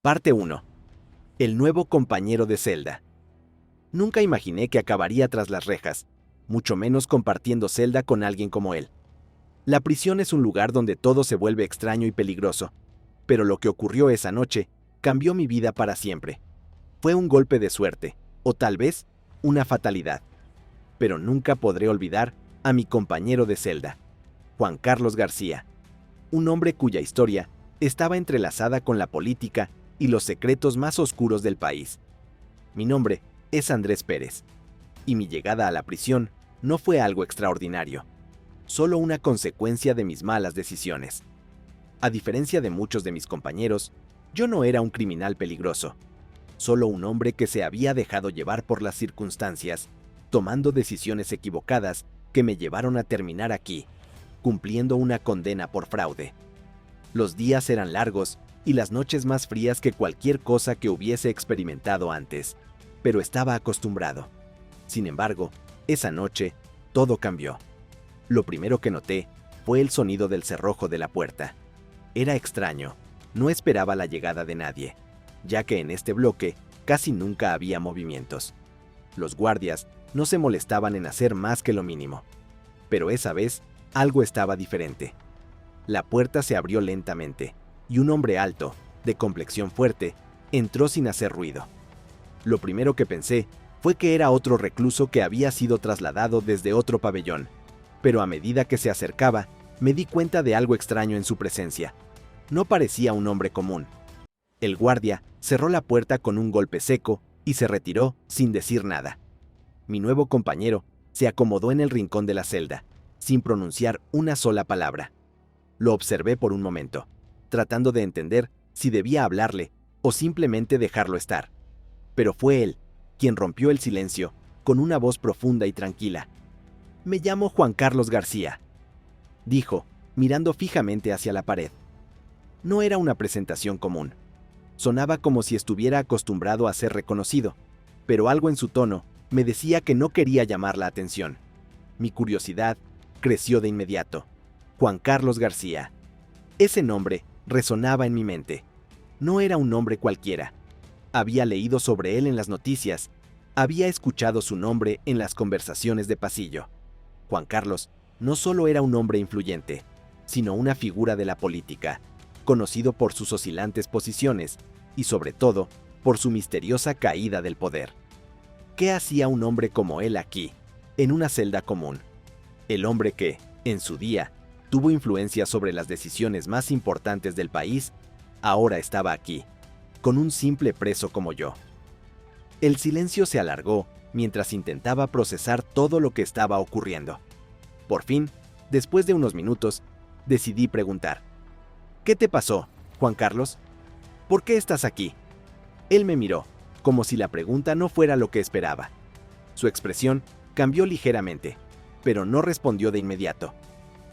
Parte 1. El nuevo compañero de celda. Nunca imaginé que acabaría tras las rejas, mucho menos compartiendo celda con alguien como él. La prisión es un lugar donde todo se vuelve extraño y peligroso, pero lo que ocurrió esa noche cambió mi vida para siempre. Fue un golpe de suerte, o tal vez una fatalidad. Pero nunca podré olvidar a mi compañero de celda, Juan Carlos García, un hombre cuya historia estaba entrelazada con la política y los secretos más oscuros del país. Mi nombre es Andrés Pérez, y mi llegada a la prisión no fue algo extraordinario, solo una consecuencia de mis malas decisiones. A diferencia de muchos de mis compañeros, yo no era un criminal peligroso, solo un hombre que se había dejado llevar por las circunstancias, tomando decisiones equivocadas que me llevaron a terminar aquí, cumpliendo una condena por fraude. Los días eran largos y las noches más frías que cualquier cosa que hubiese experimentado antes, pero estaba acostumbrado. Sin embargo, esa noche, todo cambió. Lo primero que noté fue el sonido del cerrojo de la puerta. Era extraño, no esperaba la llegada de nadie, ya que en este bloque casi nunca había movimientos. Los guardias no se molestaban en hacer más que lo mínimo. Pero esa vez, algo estaba diferente. La puerta se abrió lentamente, y un hombre alto, de complexión fuerte, entró sin hacer ruido. Lo primero que pensé fue que era otro recluso que había sido trasladado desde otro pabellón, pero a medida que se acercaba, me di cuenta de algo extraño en su presencia. No parecía un hombre común. El guardia cerró la puerta con un golpe seco y se retiró sin decir nada. Mi nuevo compañero se acomodó en el rincón de la celda, sin pronunciar una sola palabra. Lo observé por un momento, tratando de entender si debía hablarle o simplemente dejarlo estar. Pero fue él quien rompió el silencio con una voz profunda y tranquila. «Me llamo Juan Carlos García», dijo, mirando fijamente hacia la pared. No era una presentación común. Sonaba como si estuviera acostumbrado a ser reconocido, pero algo en su tono me decía que no quería llamar la atención. Mi curiosidad creció de inmediato. Juan Carlos García. Ese nombre resonaba en mi mente. No era un nombre cualquiera. Había leído sobre él en las noticias. Había escuchado su nombre en las conversaciones de pasillo. Juan Carlos no solo era un hombre influyente, sino una figura de la política, conocido por sus oscilantes posiciones y, sobre todo, por su misteriosa caída del poder. ¿Qué hacía un hombre como él aquí, en una celda común? El hombre que, en su día, tuvo influencia sobre las decisiones más importantes del país, ahora estaba aquí, con un simple preso como yo. El silencio se alargó mientras intentaba procesar todo lo que estaba ocurriendo. Por fin, después de unos minutos, decidí preguntar: «¿Qué te pasó, Juan Carlos? ¿Por qué estás aquí?» Él me miró, como si la pregunta no fuera lo que esperaba. Su expresión cambió ligeramente, pero no respondió de inmediato.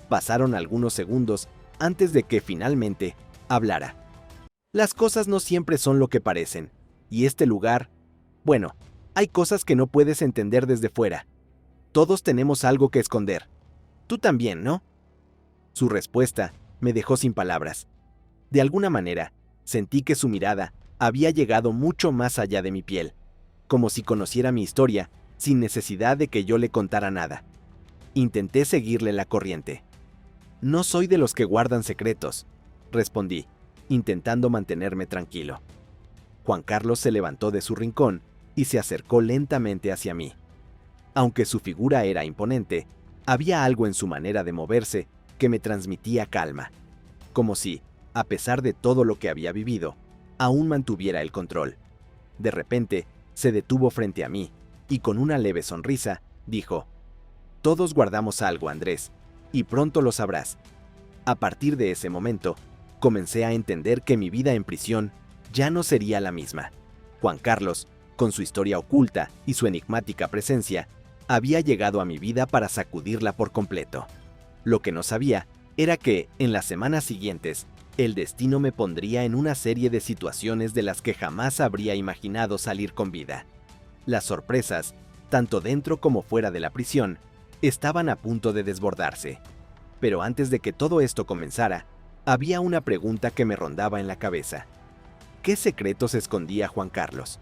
Pasaron algunos segundos antes de que finalmente hablara. «Las cosas no siempre son lo que parecen, y este lugar, bueno, hay cosas que no puedes entender desde fuera. Todos tenemos algo que esconder. Tú también, ¿no?» Su respuesta me dejó sin palabras. De alguna manera, sentí que su mirada había llegado mucho más allá de mi piel, como si conociera mi historia sin necesidad de que yo le contara nada. Intenté seguirle la corriente. «No soy de los que guardan secretos», respondí, intentando mantenerme tranquilo. Juan Carlos se levantó de su rincón y se acercó lentamente hacia mí. Aunque su figura era imponente, había algo en su manera de moverse que me transmitía calma, como si, a pesar de todo lo que había vivido, aún mantuviera el control. De repente, se detuvo frente a mí y con una leve sonrisa, dijo: «Todos guardamos algo, Andrés, y pronto lo sabrás». A partir de ese momento, comencé a entender que mi vida en prisión ya no sería la misma. Juan Carlos, con su historia oculta y su enigmática presencia, había llegado a mi vida para sacudirla por completo. Lo que no sabía era que, en las semanas siguientes, el destino me pondría en una serie de situaciones de las que jamás habría imaginado salir con vida. Las sorpresas, tanto dentro como fuera de la prisión, estaban a punto de desbordarse. Pero antes de que todo esto comenzara, había una pregunta que me rondaba en la cabeza. ¿Qué secretos escondía Juan Carlos?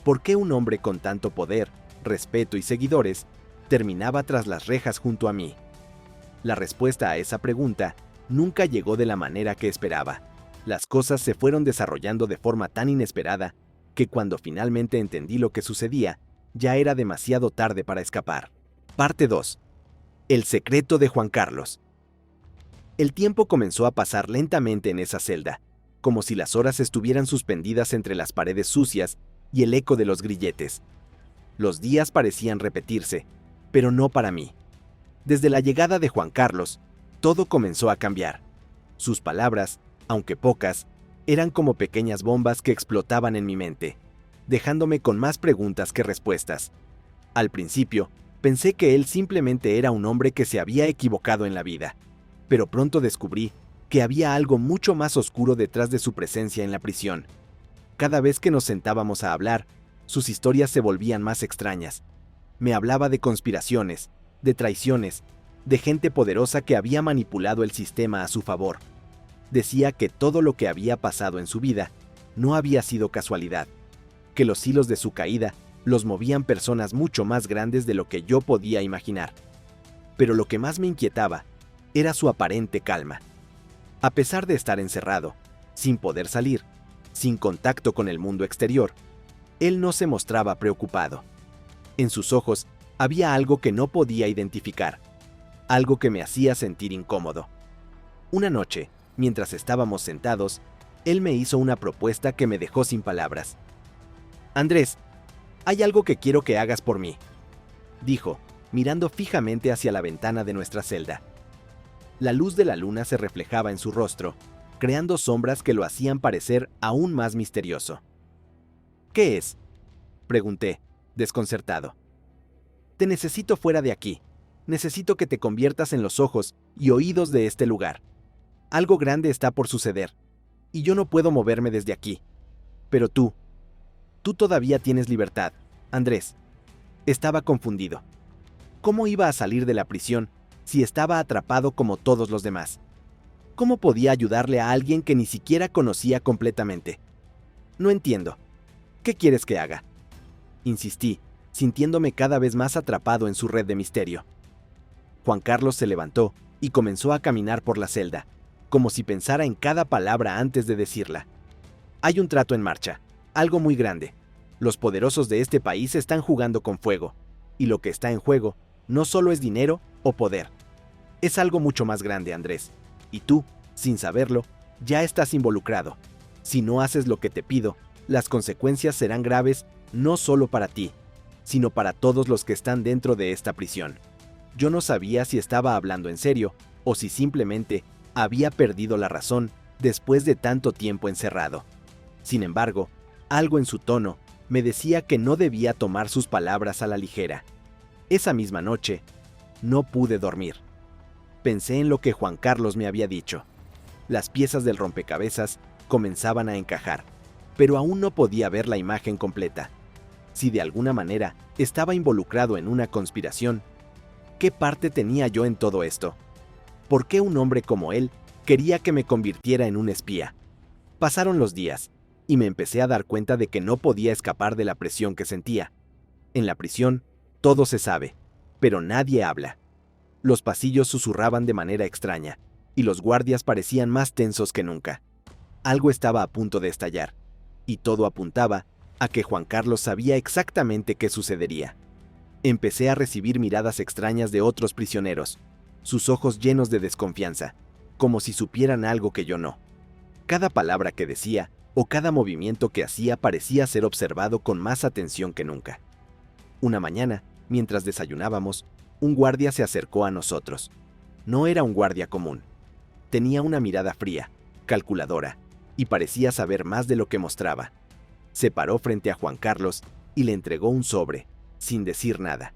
¿Por qué un hombre con tanto poder, respeto y seguidores terminaba tras las rejas junto a mí? La respuesta a esa pregunta nunca llegó de la manera que esperaba. Las cosas se fueron desarrollando de forma tan inesperada que cuando finalmente entendí lo que sucedía, ya era demasiado tarde para escapar. Parte 2. El secreto de Juan Carlos. El tiempo comenzó a pasar lentamente en esa celda, como si las horas estuvieran suspendidas entre las paredes sucias y el eco de los grilletes. Los días parecían repetirse, pero no para mí. Desde la llegada de Juan Carlos, todo comenzó a cambiar. Sus palabras, aunque pocas, eran como pequeñas bombas que explotaban en mi mente, dejándome con más preguntas que respuestas. Al principio, pensé que él simplemente era un hombre que se había equivocado en la vida, pero pronto descubrí que había algo mucho más oscuro detrás de su presencia en la prisión. Cada vez que nos sentábamos a hablar, sus historias se volvían más extrañas. Me hablaba de conspiraciones, de traiciones, de gente poderosa que había manipulado el sistema a su favor. Decía que todo lo que había pasado en su vida no había sido casualidad, que los hilos de su caída los movían personas mucho más grandes de lo que yo podía imaginar. Pero lo que más me inquietaba era su aparente calma. A pesar de estar encerrado, sin poder salir, sin contacto con el mundo exterior, él no se mostraba preocupado. En sus ojos había algo que no podía identificar, algo que me hacía sentir incómodo. Una noche, mientras estábamos sentados, él me hizo una propuesta que me dejó sin palabras. «Andrés, hay algo que quiero que hagas por mí», dijo, mirando fijamente hacia la ventana de nuestra celda. La luz de la luna se reflejaba en su rostro, creando sombras que lo hacían parecer aún más misterioso. «¿Qué es?», pregunté, desconcertado. «Te necesito fuera de aquí. Necesito que te conviertas en los ojos y oídos de este lugar. Algo grande está por suceder, y yo no puedo moverme desde aquí. Pero tú todavía tienes libertad, Andrés». Estaba confundido. ¿Cómo iba a salir de la prisión si estaba atrapado como todos los demás? ¿Cómo podía ayudarle a alguien que ni siquiera conocía completamente? «No entiendo. ¿Qué quieres que haga?», insistí, sintiéndome cada vez más atrapado en su red de misterio. Juan Carlos se levantó y comenzó a caminar por la celda, como si pensara en cada palabra antes de decirla. «Hay un trato en marcha, algo muy grande. Los poderosos de este país están jugando con fuego, y lo que está en juego no solo es dinero o poder. Es algo mucho más grande, Andrés, y tú, sin saberlo, ya estás involucrado. Si no haces lo que te pido, las consecuencias serán graves no solo para ti, sino para todos los que están dentro de esta prisión». Yo no sabía si estaba hablando en serio o si simplemente había perdido la razón después de tanto tiempo encerrado. Sin embargo, algo en su tono me decía que no debía tomar sus palabras a la ligera. Esa misma noche, no pude dormir. Pensé en lo que Juan Carlos me había dicho. Las piezas del rompecabezas comenzaban a encajar, pero aún no podía ver la imagen completa. Si de alguna manera estaba involucrado en una conspiración, ¿qué parte tenía yo en todo esto? ¿Por qué un hombre como él quería que me convirtiera en un espía? Pasaron los días, y me empecé a dar cuenta de que no podía escapar de la presión que sentía. En la prisión, todo se sabe, pero nadie habla. Los pasillos susurraban de manera extraña, y los guardias parecían más tensos que nunca. Algo estaba a punto de estallar, y todo apuntaba a que Juan Carlos sabía exactamente qué sucedería. Empecé a recibir miradas extrañas de otros prisioneros, sus ojos llenos de desconfianza, como si supieran algo que yo no. Cada palabra que decía o cada movimiento que hacía parecía ser observado con más atención que nunca. Una mañana, mientras desayunábamos, un guardia se acercó a nosotros. No era un guardia común. Tenía una mirada fría, calculadora, y parecía saber más de lo que mostraba. Se paró frente a Juan Carlos y le entregó un sobre, sin decir nada.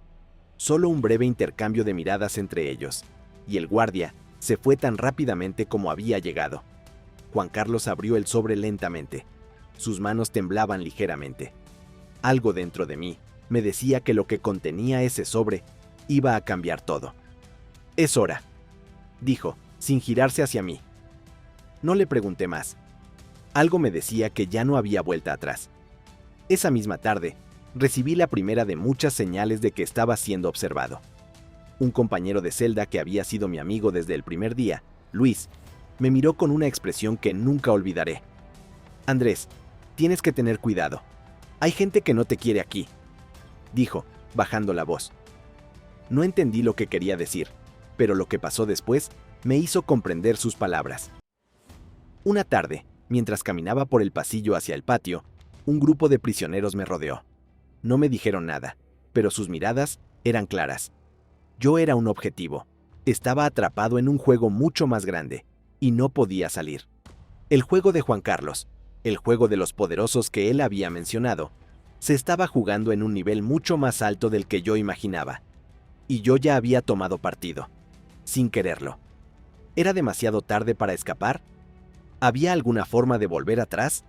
Solo un breve intercambio de miradas entre ellos, y el guardia se fue tan rápidamente como había llegado. Juan Carlos abrió el sobre lentamente. Sus manos temblaban ligeramente. Algo dentro de mí me decía que lo que contenía ese sobre iba a cambiar todo. «Es hora», dijo, sin girarse hacia mí. No le pregunté más. Algo me decía que ya no había vuelta atrás. Esa misma tarde, recibí la primera de muchas señales de que estaba siendo observado. Un compañero de celda que había sido mi amigo desde el primer día, Luis, me miró con una expresión que nunca olvidaré. «Andrés, tienes que tener cuidado. Hay gente que no te quiere aquí», dijo, bajando la voz. No entendí lo que quería decir, pero lo que pasó después me hizo comprender sus palabras. Una tarde, mientras caminaba por el pasillo hacia el patio, un grupo de prisioneros me rodeó. No me dijeron nada, pero sus miradas eran claras. Yo era un objetivo. Estaba atrapado en un juego mucho más grande, y no podía salir. El juego de Juan Carlos, el juego de los poderosos que él había mencionado, se estaba jugando en un nivel mucho más alto del que yo imaginaba. Y yo ya había tomado partido, sin quererlo. ¿Era demasiado tarde para escapar? ¿Había alguna forma de volver atrás?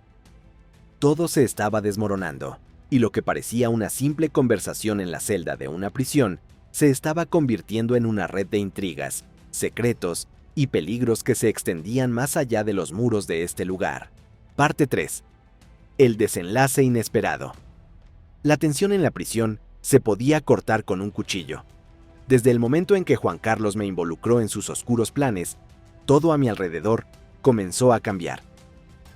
Todo se estaba desmoronando, y lo que parecía una simple conversación en la celda de una prisión se estaba convirtiendo en una red de intrigas, secretos y peligros que se extendían más allá de los muros de este lugar. Parte 3. El desenlace inesperado. La tensión en la prisión se podía cortar con un cuchillo. Desde el momento en que Juan Carlos me involucró en sus oscuros planes, todo a mi alrededor comenzó a cambiar.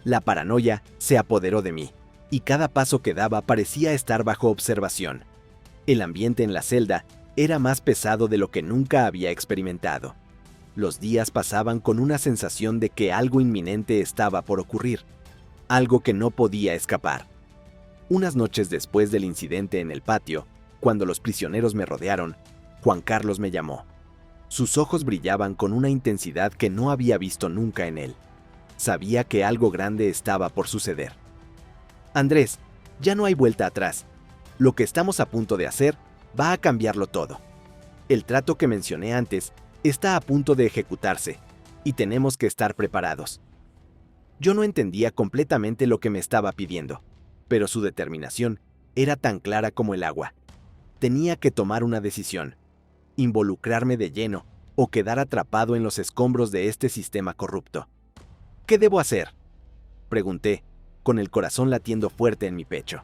La paranoia se apoderó de mí, y cada paso que daba parecía estar bajo observación. El ambiente en la celda era más pesado de lo que nunca había experimentado. Los días pasaban con una sensación de que algo inminente estaba por ocurrir, algo que no podía escapar. Unas noches después del incidente en el patio, cuando los prisioneros me rodearon, Juan Carlos me llamó. Sus ojos brillaban con una intensidad que no había visto nunca en él. Sabía que algo grande estaba por suceder. «Andrés, ya no hay vuelta atrás. Lo que estamos a punto de hacer va a cambiarlo todo. El trato que mencioné antes está a punto de ejecutarse, y tenemos que estar preparados». Yo no entendía completamente lo que me estaba pidiendo, pero su determinación era tan clara como el agua. Tenía que tomar una decisión: involucrarme de lleno o quedar atrapado en los escombros de este sistema corrupto. «¿Qué debo hacer?», pregunté, con el corazón latiendo fuerte en mi pecho.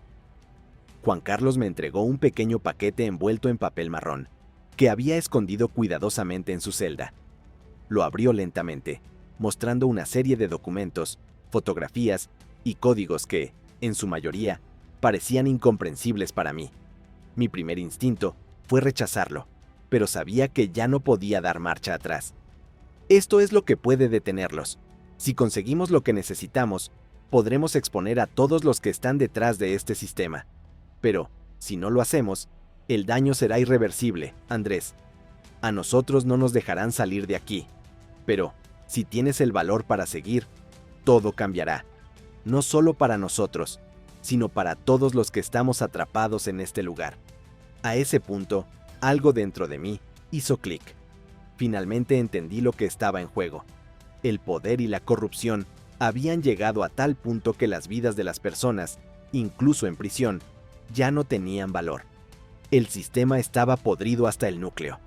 Juan Carlos me entregó un pequeño paquete envuelto en papel marrón, que había escondido cuidadosamente en su celda. Lo abrió lentamente, mostrando una serie de documentos, fotografías y códigos que, en su mayoría, parecían incomprensibles para mí. Mi primer instinto fue rechazarlo, pero sabía que ya no podía dar marcha atrás. «Esto es lo que puede detenerlos. Si conseguimos lo que necesitamos, podremos exponer a todos los que están detrás de este sistema. Pero, si no lo hacemos, el daño será irreversible, Andrés. A nosotros no nos dejarán salir de aquí. Pero, si tienes el valor para seguir, todo cambiará. No solo para nosotros, sino para todos los que estamos atrapados en este lugar». A ese punto, algo dentro de mí hizo clic. Finalmente entendí lo que estaba en juego. El poder y la corrupción habían llegado a tal punto que las vidas de las personas, incluso en prisión, ya no tenían valor. El sistema estaba podrido hasta el núcleo.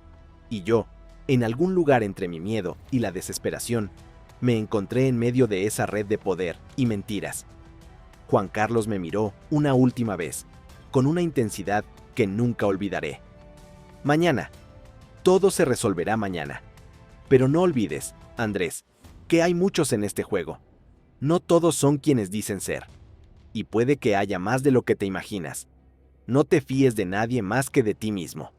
Y yo, en algún lugar entre mi miedo y la desesperación, me encontré en medio de esa red de poder y mentiras. Juan Carlos me miró una última vez, con una intensidad que nunca olvidaré. «Mañana. Todo se resolverá mañana. Pero no olvides, Andrés, que hay muchos en este juego. No todos son quienes dicen ser. Y puede que haya más de lo que te imaginas. No te fíes de nadie más que de ti mismo».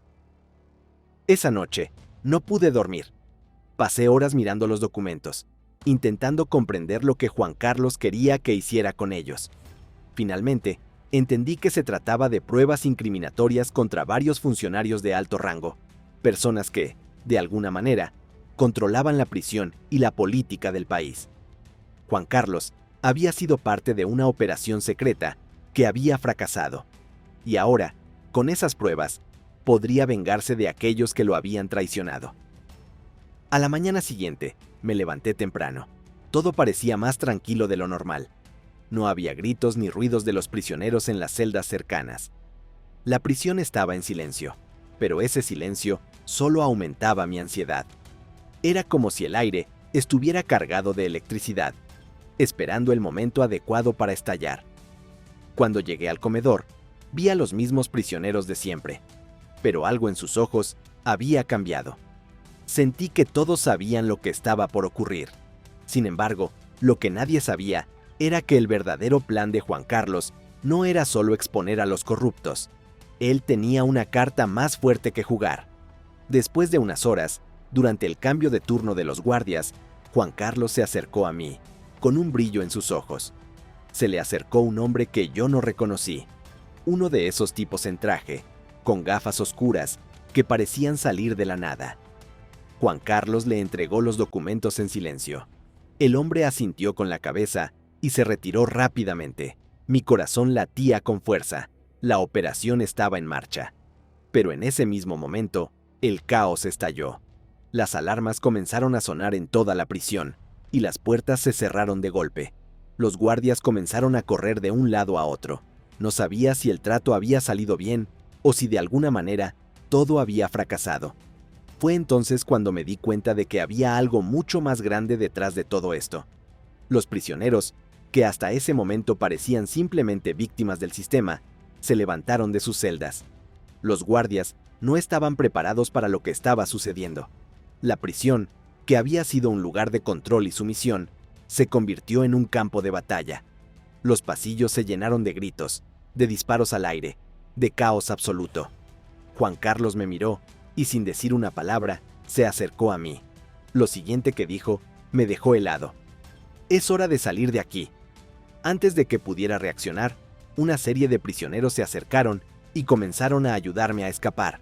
Esa noche, no pude dormir. Pasé horas mirando los documentos, intentando comprender lo que Juan Carlos quería que hiciera con ellos. Finalmente, entendí que se trataba de pruebas incriminatorias contra varios funcionarios de alto rango, personas que, de alguna manera, controlaban la prisión y la política del país. Juan Carlos había sido parte de una operación secreta que había fracasado, y ahora, con esas pruebas, podría vengarse de aquellos que lo habían traicionado. A la mañana siguiente, me levanté temprano. Todo parecía más tranquilo de lo normal. No había gritos ni ruidos de los prisioneros en las celdas cercanas. La prisión estaba en silencio, pero ese silencio solo aumentaba mi ansiedad. Era como si el aire estuviera cargado de electricidad. esperando el momento adecuado para estallar. Cuando llegué al comedor, vi a los mismos prisioneros de siempre, pero algo en sus ojos había cambiado. Sentí que todos sabían lo que estaba por ocurrir. Sin embargo, lo que nadie sabía era que el verdadero plan de Juan Carlos no era solo exponer a los corruptos. Él tenía una carta más fuerte que jugar. Después de unas horas, durante el cambio de turno de los guardias, Juan Carlos se acercó a mí, con un brillo en sus ojos. Se le acercó un hombre que yo no reconocí, uno de esos tipos en traje, con gafas oscuras, que parecían salir de la nada. Juan Carlos le entregó los documentos en silencio. El hombre asintió con la cabeza y se retiró rápidamente. Mi corazón latía con fuerza. La operación estaba en marcha. Pero en ese mismo momento, el caos estalló. Las alarmas comenzaron a sonar en toda la prisión, y las puertas se cerraron de golpe. Los guardias comenzaron a correr de un lado a otro. No sabía si el trato había salido bien o si de alguna manera todo había fracasado. Fue entonces cuando me di cuenta de que había algo mucho más grande detrás de todo esto. Los prisioneros, que hasta ese momento parecían simplemente víctimas del sistema, se levantaron de sus celdas. Los guardias no estaban preparados para lo que estaba sucediendo. La prisión, que había sido un lugar de control y sumisión, se convirtió en un campo de batalla. Los pasillos se llenaron de gritos, de disparos al aire, de caos absoluto. Juan Carlos me miró y sin decir una palabra, se acercó a mí. Lo siguiente que dijo me dejó helado. «Es hora de salir de aquí». Antes de que pudiera reaccionar, una serie de prisioneros se acercaron y comenzaron a ayudarme a escapar.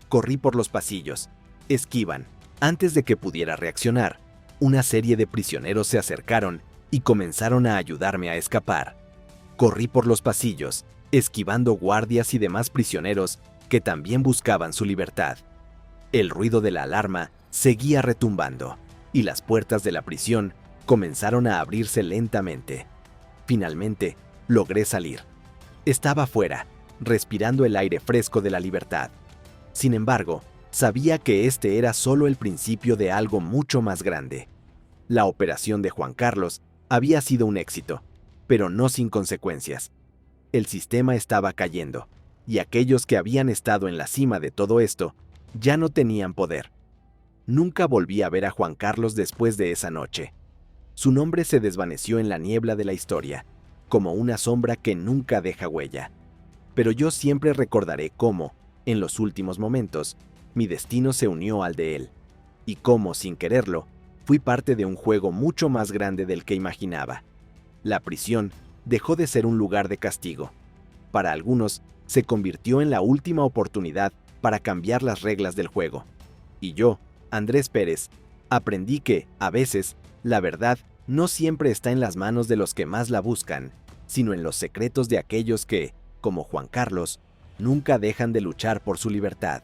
Corrí por los pasillos. Esquivan. Antes de que pudiera reaccionar, una serie de prisioneros se acercaron y comenzaron a ayudarme a escapar. Corrí por los pasillos, esquivando guardias y demás prisioneros que también buscaban su libertad. El ruido de la alarma seguía retumbando, y las puertas de la prisión comenzaron a abrirse lentamente. Finalmente, logré salir. Estaba fuera, respirando el aire fresco de la libertad. Sin embargo, sabía que este era solo el principio de algo mucho más grande. La operación de Juan Carlos había sido un éxito, pero no sin consecuencias. El sistema estaba cayendo, y aquellos que habían estado en la cima de todo esto ya no tenían poder. Nunca volví a ver a Juan Carlos después de esa noche. Su nombre se desvaneció en la niebla de la historia, como una sombra que nunca deja huella. Pero yo siempre recordaré cómo, en los últimos momentos, mi destino se unió al de él, y cómo, sin quererlo, fui parte de un juego mucho más grande del que imaginaba. La prisión dejó de ser un lugar de castigo. Para algunos, se convirtió en la última oportunidad para cambiar las reglas del juego. Y yo, Andrés Pérez, aprendí que, a veces, la verdad no siempre está en las manos de los que más la buscan, sino en los secretos de aquellos que, como Juan Carlos, nunca dejan de luchar por su libertad.